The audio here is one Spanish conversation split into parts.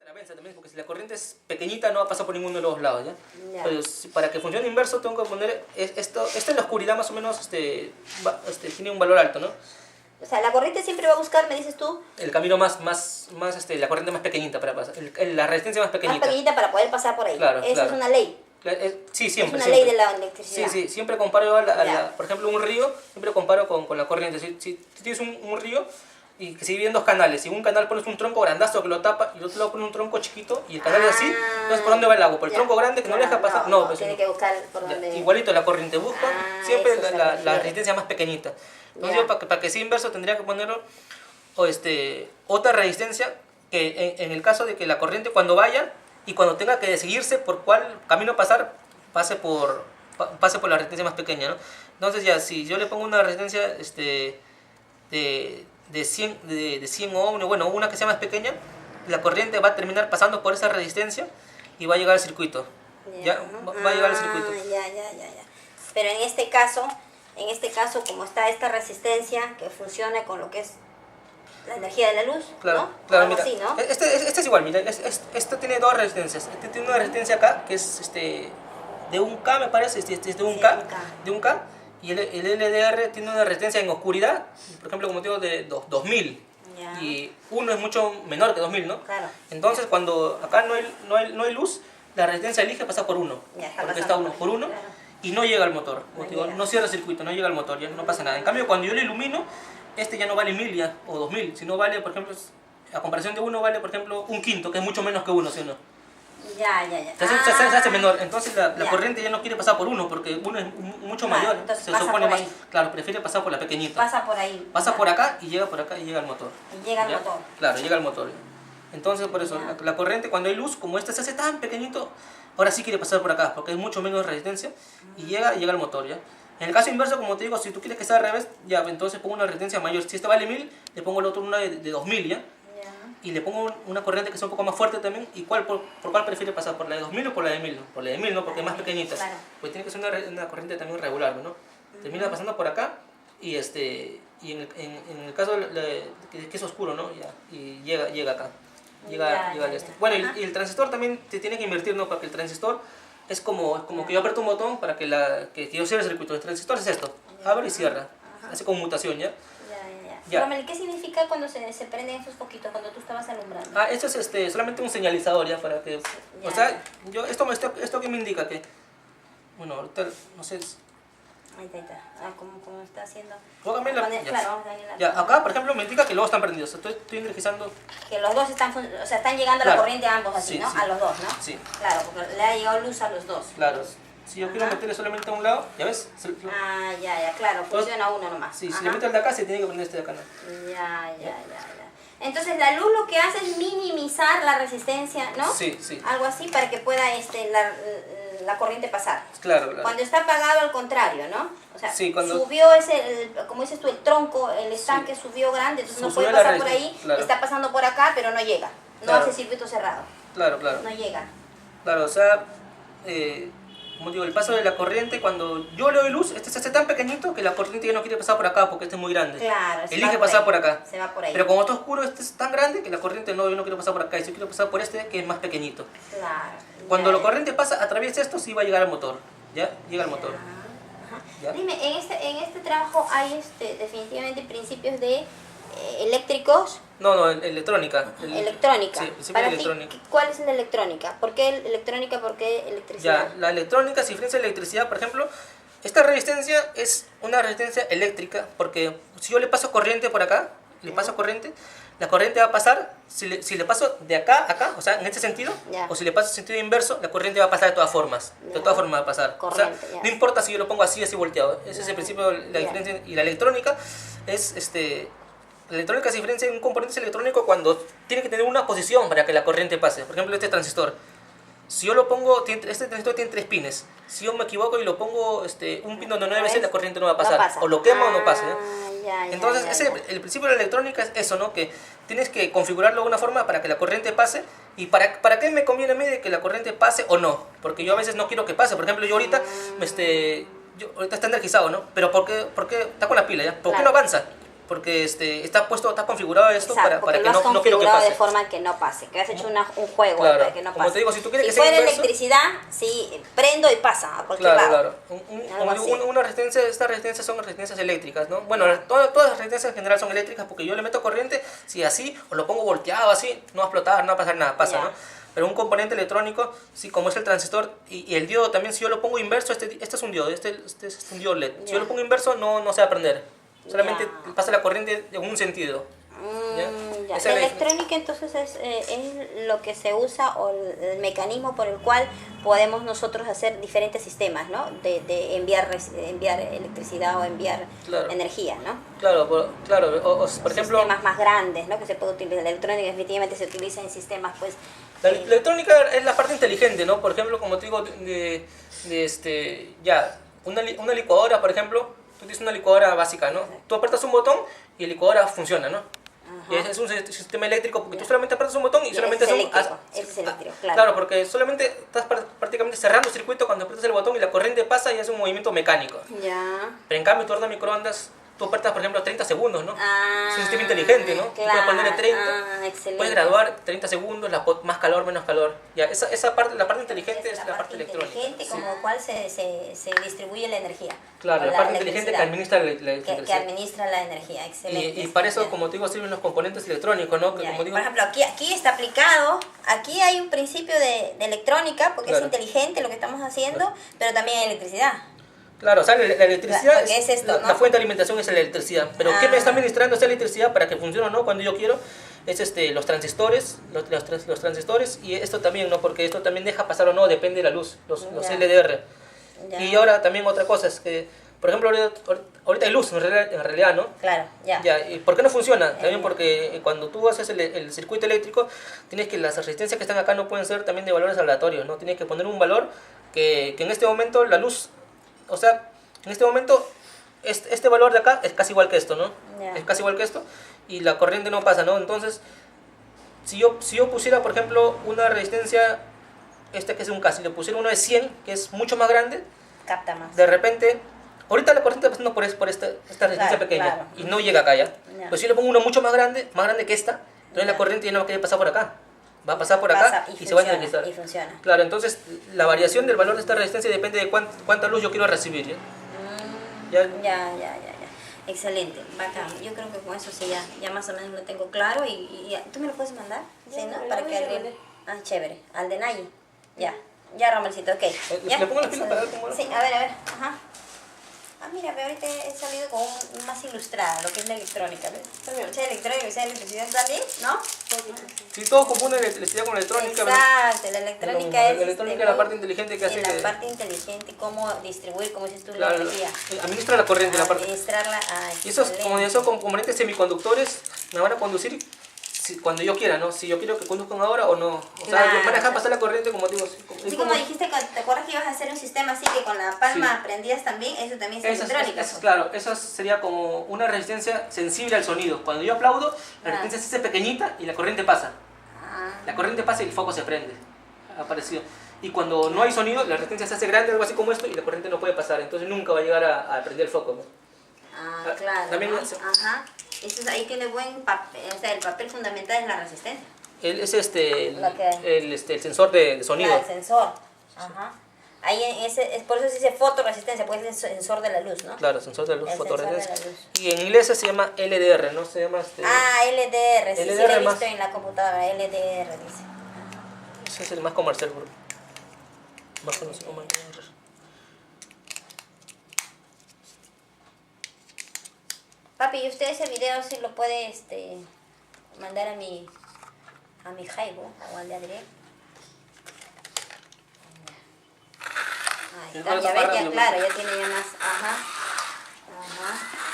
La venza también, porque si la corriente es pequeñita no va a pasar por ninguno de los lados, ¿ya? Ya. Pero para que funcione inverso tengo que poner esto en la oscuridad más o menos tiene un valor alto, ¿no? O sea, la corriente siempre va a buscar, me dices tú, El camino la corriente más pequeñita para pasar, la resistencia más más pequeñita. pequeñita para poder pasar por ahí. Claro, Eso claro. es una ley. Sí, siempre. Es una ley de la electricidad. Sí, siempre comparo Ya. por ejemplo, un río, siempre comparo con la corriente. Si tú tienes un río y que se divide en dos canales, si en un canal pones un tronco grandazo que lo tapa y el otro lado pones un tronco chiquito y el canal es así, entonces ¿por dónde va el agua? ¿Por el Ya. tronco grande que no deja pasar? No, pues, tiene que buscar por ya, donde... igualito la corriente busca siempre eso se la refiere. resistencia más pequeñita. Entonces Ya. yo para que sea inverso tendría que ponerlo otra resistencia que en el caso de que la corriente cuando vaya y cuando tenga que decidirse por cuál camino pasar, pase por la resistencia más pequeña, ¿no? Entonces ya si yo le pongo una resistencia de 100 ohms, bueno, una que sea más pequeña, la corriente va a terminar pasando por esa resistencia y va a llegar al circuito. Ya, va a llegar al circuito. Ya. Pero en este caso, como está esta resistencia que funciona con lo que es la energía de la luz, Claro, ¿no? claro, Algo mira, así, ¿no? este es igual, mira, esto tiene dos resistencias. Este tiene una resistencia acá, que es de 1K, me parece, este es de 1K, de 1K, y el LDR tiene una resistencia en oscuridad, por ejemplo, como te digo, de 2000, Ya. y 1 es mucho menor que 2000, ¿no? Claro. Entonces, cuando acá no hay luz, la resistencia elige pasar por 1, Ya, está porque está pasando 1 por 1, claro. y no llega al motor, como No te digo, llega. no cierra el circuito, no llega al motor, ya no pasa nada. En cambio, cuando yo lo ilumino, ya no vale 1000 ya, o 2000, sino vale, por ejemplo, a comparación de 1 vale, por ejemplo, un quinto, que es mucho menos que 1, ¿sí o no? Ya. Se hace menor, entonces la Ya. corriente ya no quiere pasar por 1, porque 1 es mucho Claro, mayor, entonces se pasa supone por más, ahí. claro, prefiere pasar por la pequeñita. Pasa por ahí. Pasa Ya. por acá y llega por acá y llega al motor. Y llega al ¿Ya? motor. Claro, llega al motor. Entonces, por eso, Ya. la corriente cuando hay luz, como se hace tan pequeñito, ahora sí quiere pasar por acá, porque hay mucho menos resistencia y llega al motor, ¿ya? En el caso inverso, como te digo, si tú quieres que sea al revés, ya, entonces pongo una resistencia mayor. Si esta vale 1000, le pongo el otro una de 2000, ¿ya? Ya. Y le pongo una corriente que sea un poco más fuerte también. ¿Y por cuál prefiere pasar? ¿Por la de 2000 o por la de 1000? Por la de 1000, ¿no? Porque es más pequeñita. Claro. Pues tiene que ser una corriente también regular, ¿no? Termina pasando por acá y en el caso que es oscuro, ¿no? Ya, y llega acá. Llega Ya. al Bueno, Ajá. y el transistor también te tiene que invertir, ¿no? Porque el transistor es como que yo aprieto un botón para que yo cierre el circuito. El transistor es esto. Abre y cierra. Hace conmutación, ¿ya? Ya. Romel, ¿qué significa cuando se prenden esos foquitos, cuando tú estabas alumbrando? Esto es solamente un señalizador, ¿ya? Para que... Ya. O sea, esto que me indica que... Bueno, ahorita, no sé... Ahí está. Como está haciendo. ¿Puedo cambiar la...? Ya. Claro, vamos a cambiar Ya, acá, por ejemplo, me indica que los dos están prendidos. Estoy energizando... Que los dos están llegando a la Claro. corriente a ambos así, Sí, ¿no? sí. A los dos, ¿no? Sí. Claro, porque le ha llegado luz a los dos. Claro. Si yo quiero Ajá. meterle solamente a un lado, ¿ya ves? Ya, claro, funciona uno nomás. Sí, si Ajá. le meto el de acá, se tiene que prender este de acá, ¿no? Ya. Entonces la luz lo que hace es minimizar la resistencia, ¿no? Sí. Algo así para que pueda la corriente pasar. Claro. Cuando está apagado al contrario, ¿no? O sea, Sí, cuando- subió como dices tú, el tronco, el estanque subió grande, entonces no puede Subió la pasar por ahí, resistencia, claro. está pasando por acá, pero no llega. No Claro. hace circuito cerrado, Claro. no llega. Claro, o sea, como digo, el paso de la corriente, cuando yo le doy luz, se hace tan pequeñito que la corriente ya no quiere pasar por acá porque este es muy grande. Claro, se Elige va pasar ahí, por acá. Se va por ahí. Pero como está oscuro, este es tan grande que la corriente yo no quiero pasar por acá, y yo quiero pasar por este que es más pequeñito. Claro. Cuando ya, la corriente pasa, atraviesa esto, sí va a llegar al motor. ¿Ya? Llega al motor. Ajá. ¿Ya? Dime, en este trabajo hay definitivamente principios de eléctricos, No, electrónica. electrónica. Sí, principio Para de ti, electrónica. ¿cuál es la electrónica? ¿Por qué electrónica? ¿Por qué electricidad? Ya, la electrónica se diferencia de la electricidad, por ejemplo, esta resistencia es una resistencia eléctrica, porque si yo le paso corriente por acá, la corriente va a pasar, si le paso de acá a acá, o sea, en este sentido, Ya. o si le paso en sentido inverso, la corriente va a pasar de todas formas, Ya. de todas formas va a pasar. Corriente, o sea, ya. no importa si yo lo pongo así volteado, ese es Ya. el principio de la Ya. diferencia, y la electrónica es, la electrónica se diferencia en un componente electrónico cuando tiene que tener una posición para que la corriente pase, por ejemplo, este transistor. Si yo lo pongo, este transistor tiene 3 pines. Si yo me equivoco y lo pongo un pin donde no debe ser, la corriente no va a pasar. pasa. O lo quema o no pasa. Ya, Entonces, el principio de la electrónica es eso, ¿no? Que tienes que configurarlo de una forma para que la corriente pase. ¿Y para qué me conviene a mí de que la corriente pase o no? Porque yo a veces no quiero que pase. Por ejemplo, yo ahorita, ahorita está energizado, ¿no? Pero ¿por qué está con la pila, ya? ¿Por qué Claro. no avanza? porque está puesto, está configurado esto Exacto, para porque que lo has no quiero que configurado pase. de forma que no pase, que has hecho un juego Claro, para que no como pase. te digo, si tú quieres que Si sea fuera inverso, electricidad, sí, prendo y pasa a cualquier claro, lado. claro. Algo Como digo, así. una resistencia, estas resistencias son resistencias eléctricas, ¿no? Bueno, Ya. todas las resistencias en general son eléctricas porque yo le meto corriente, si así, o lo pongo volteado así, no va a explotar, no va a pasar nada, pasa, Ya. ¿no? Pero un componente electrónico, sí, como es el transistor y el diodo también, si yo lo pongo inverso, este es un diodo, este es un diodo LED. Si yo Ya. lo pongo inverso, no se va a prender. Solamente Ya. pasa la corriente en un sentido. ¿Ya? Ya. Esa La es la electrónica entonces es lo que se usa o el mecanismo por el cual podemos nosotros hacer diferentes sistemas, ¿no? De enviar electricidad o enviar Claro. energía, ¿no? Claro, claro. Por ejemplo, Sistemas más grandes, ¿no? Que se puede utilizar. La electrónica definitivamente se utiliza en sistemas, pues... la electrónica es la parte inteligente, ¿no? Por ejemplo, como te digo, ya, una licuadora, por ejemplo, tú tienes una licuadora básica, ¿no? Tú apretas un botón y la licuadora funciona, ¿no? Y es un sistema eléctrico porque tú solamente apretas un botón y Ya, solamente es es un... eléctrico, es eléctrico, claro. Claro, porque solamente estás prácticamente cerrando el circuito cuando apretas el botón y la corriente pasa y hace un movimiento mecánico. Ya. Pero en cambio, tu horno de microondas, tú apretas, por ejemplo, 30 segundos, ¿no? Ah, Es un sistema inteligente, ¿no? Tú puedes ponerle 30, excelente. puedes graduar 30 segundos, más calor, menos calor. Ya, esa parte, la parte inteligente es la parte electrónica. inteligente con la cual se distribuye la energía. Claro, o la parte inteligente que electricidad. administra la Que electricidad. administra la energía, excelente. Y para eso, excelente. como te digo, sirven los componentes electrónicos, ¿no? Que Ya, como digo, por ejemplo, aquí está aplicado, aquí hay un principio de electrónica, porque Claro. es inteligente lo que estamos haciendo, pero también hay electricidad. claro, o sea, la electricidad, Porque es esto, ¿no? la fuente de alimentación es la electricidad. Pero ¿qué me está administrando esa electricidad para que funcione o no cuando yo quiero? Es los transistores, los transistores y esto también, ¿no? Porque esto también deja pasar o no, depende de la luz, los Ya. LDR. Ya. Y ahora también otra cosa es que, por ejemplo, ahorita hay luz en realidad, ¿no? Claro, ya. Ya, ¿y por qué no funciona? También porque cuando tú haces el circuito eléctrico, tienes que las resistencias que están acá no pueden ser también de valores aleatorios, ¿no? Tienes que poner un valor que en este momento la luz, o sea, en este momento este valor de acá es casi igual que esto, ¿no? Ya. Es casi igual que esto y la corriente no pasa, ¿no? Entonces, si yo pusiera, por ejemplo, una resistencia, que es un caso, si le pusiera uno de 100, que es mucho más grande, Capta más. de repente, ahorita la corriente está pasando por esta resistencia Claro, pequeña claro. y no llega acá ya. Ya. Pero si le pongo uno mucho más grande que esta, entonces Ya. la corriente ya no va a querer pasar por acá. Va a pasar por acá Pasa y se va a funciona, energizar. y funciona. Claro, entonces la variación del valor de esta resistencia depende de cuánta luz yo quiero recibir. ¿Ya? Ya. Excelente, bacán. Yo creo que con eso sí ya más o menos lo tengo claro y ¿tú me lo puedes mandar? Sí, ¿no? lo Para voy que a alguien... mandar. Ah, chévere. Al de Nayi. Ya, Ramalcito, ok. ¿Ya? ¿Le pongo las pilas para ver cómo era? Sí, a ver, ajá. Ah, mira, pero ahorita he salido con más ilustrada, lo que es la electrónica, ¿ves? También. Mucha electrónica, mucha electricidad también, ¿no? Si todos confunden electricidad con electrónica, ¿verdad? Exacto, la electrónica es... La electrónica es la parte inteligente que hace la que parte inteligente, cómo distribuir, como dices tú, la claro, energía. administra la corriente, la parte. Administrarla. Y esos, como esos componentes semiconductores me van a conducir cuando yo quiera, ¿no? Si yo quiero que conduzcan ahora o no. O sea, Claro. van a dejar pasar la corriente, como digo. Así como dijiste, ¿te acuerdas que ibas a hacer un sistema así que con la palma prendías también? Eso también es electrónica. Claro, eso sería como una resistencia sensible al sonido. Cuando yo aplaudo, la resistencia se hace pequeñita y la corriente pasa. Ah, La corriente pasa y el foco se prende. Apareció. Y cuando no hay sonido, la resistencia se hace grande, algo así como esto, y la corriente no puede pasar. Entonces nunca va a llegar a prender el foco, ¿no? claro. También ¿no? es- Ajá. Eso ahí tiene buen papel, o sea, el papel fundamental es la resistencia. Es Lo que- el sensor de sonido. Claro, el sensor. Ajá. Ahí es por eso se dice fotoresistencia, porque es el sensor de la luz, ¿no? Claro, sensor de luz, El sensor de la fotoresistencia. luz. Y en inglés se llama LDR, ¿no? Se llama LDR, sí, sí lo he LDR visto más. en la computadora, LDR dice. Ese es el más comercial, bro. Más conocido como LDR. Papi, ¿y usted ese video si lo puede mandar a mi Facebook o al de Adriel? Ahí Sí, está, ahora ya está ves, más ya rápido, claro, ya tiene ya más,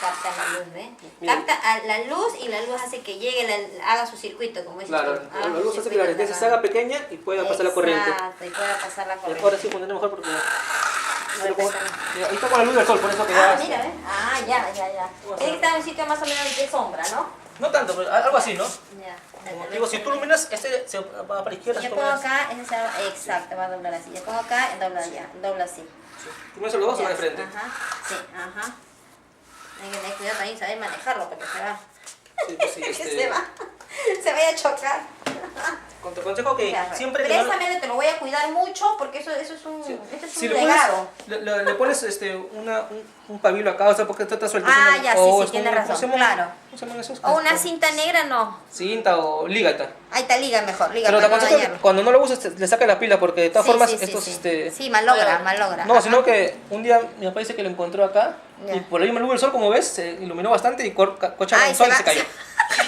capta la luz, ¿ves? Mira. Capta la luz y la luz hace que llegue, haga su circuito, como dices Claro, tú. Haga la su luz hace que circuito la resistencia se cerrado. haga pequeña y pueda pasar la corriente. Exacto, y pueda pasar la corriente. Ahora sí funciona mejor porque... Ahora como- está. ahí está con la luz del sol, por eso que ya... Mira, ¿ves? Ya. Tiene que estar en un sitio más o menos de sombra, ¿no? No tanto, pero algo así, ¿no? Ya. Como digo, si tú iluminas, se va para la izquierda. Yo si tú pongo iluminas- acá, exacto, va a doblar así. Yo pongo acá, dobla allá, dobla así. Sí. Tú iluminas los dos o Ya, de frente. Ajá, sí, ajá. Hay que tener cuidado también, saber manejarlo porque se va. Sí, pues sí, Que se va. Se vaya a chocar. Te aconsejo que Mira, siempre que no- precisamente te lo voy a cuidar mucho porque eso es un, sí. este es Si un le pones, legado. le pones un pabilo acá, o sea, porque está suelto. Ah, ¿no? ya, sí, O sí, es tiene como- razón, ¿cómo se llama? claro. ¿Cómo se llaman esos? O una cinta negra no. Cinta o lígata. Ahí está, liga mejor, liga Pero te para no aconsejo que dañarlo. cuando no lo uses le saques la pila, porque de todas Sí, formas sí, sí, estos... sí. Sí, malogra. No, Ajá. sino que un día mi papá dice que lo encontró acá, Ya. y por ahí me llegó el sol, como ves, se iluminó bastante y cocha Ay, el sol se y va. se cayó.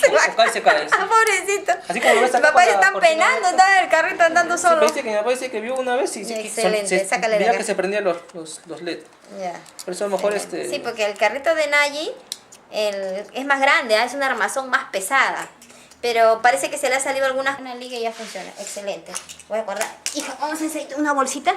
Se va. O cae y se cae. Ah, pobrecito. Así como lo ves Mi acá papá con se la está cortina penando, esta. está en el carrito andando Sí, solo. me dice que mi papá dice que vio una vez y sí, Excelente, sácale de veía acá. que se prendían los LED. Ya. Por eso a lo mejor Sí, porque el carrito de Nayi es más grande, es una armazón más pesada. Pero parece que se le ha salido una liga y ya funciona. Excelente. Voy a guardar. Hija, vamos a hacer una bolsita